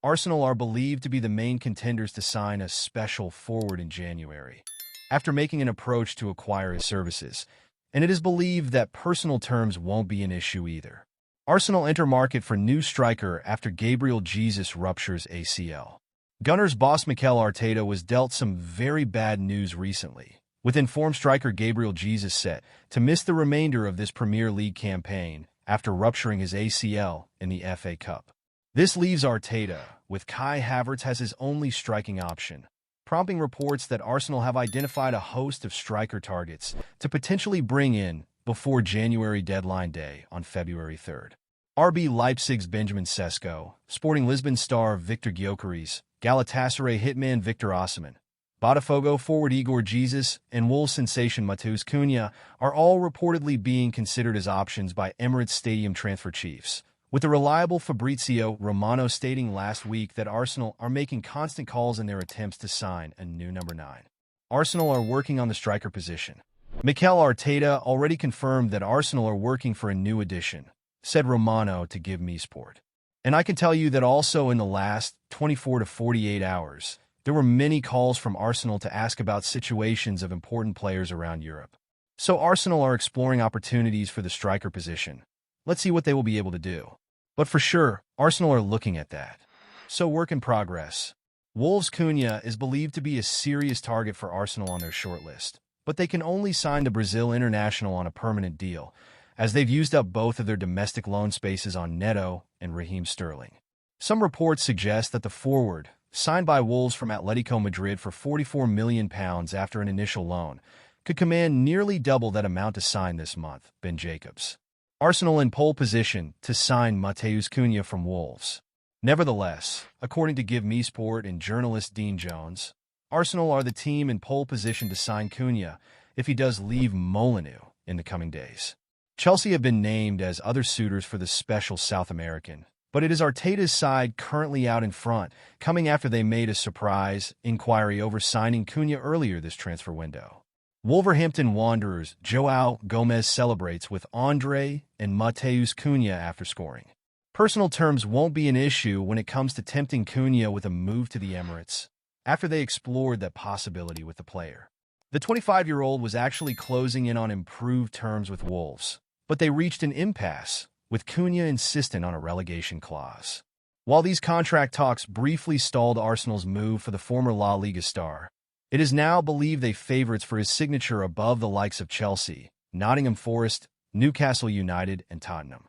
Arsenal are believed to be the main contenders to sign a special forward in January, after making an approach to acquire his services, and it is believed that personal terms won't be an issue either. Arsenal enter market for new striker after Gabriel Jesus ruptures ACL. Gunners boss Mikel Arteta was dealt some very bad news recently, with informed striker Gabriel Jesus set to miss the remainder of this Premier League campaign after rupturing his ACL in the FA Cup. This leaves Arteta with Kai Havertz as his only striking option, prompting reports that Arsenal have identified a host of striker targets to potentially bring in before January deadline day on February 3rd. RB Leipzig's Benjamin Sesko, Sporting Lisbon star Victor Gyökeres, Galatasaray hitman Victor Osimhen, Botafogo forward Igor Jesus, and Wolves sensation Matheus Cunha are all reportedly being considered as options by Emirates Stadium transfer chiefs, with the reliable Fabrizio Romano stating last week that Arsenal are making constant calls in their attempts to sign a new number 9. Arsenal are working on the striker position. Mikel Arteta already confirmed that Arsenal are working for a new addition, said Romano to Give Me Sport. And I can tell you that also in the last 24 to 48 hours, there were many calls from Arsenal to ask about situations of important players around Europe. So Arsenal are exploring opportunities for the striker position. Let's see what they will be able to do. But for sure, Arsenal are looking at that. So work in progress. Wolves' Cunha is believed to be a serious target for Arsenal on their shortlist, but they can only sign the Brazil international on a permanent deal, as they've used up both of their domestic loan spaces on Neto and Raheem Sterling. Some reports suggest that the forward, signed by Wolves from Atletico Madrid for £44 million after an initial loan, could command nearly double that amount to sign this month, Ben Jacobs. Arsenal in pole position to sign Matheus Cunha from Wolves. Nevertheless, according to Give Me Sport and journalist Dean Jones, Arsenal are the team in pole position to sign Cunha if he does leave Molineux in the coming days. Chelsea have been named as other suitors for the special South American, but it is Arteta's side currently out in front, coming after they made a surprise inquiry over signing Cunha earlier this transfer window. Wolverhampton Wanderers' João Gomes celebrates with Andre and Matheus Cunha after scoring. Personal terms won't be an issue when it comes to tempting Cunha with a move to the Emirates, after they explored that possibility with the player. The 25-year-old was actually closing in on improved terms with Wolves, but they reached an impasse, with Cunha insistent on a relegation clause. While these contract talks briefly stalled Arsenal's move for the former La Liga star, it is now believed they favorites for his signature above the likes of Chelsea, Nottingham Forest, Newcastle United, and Tottenham.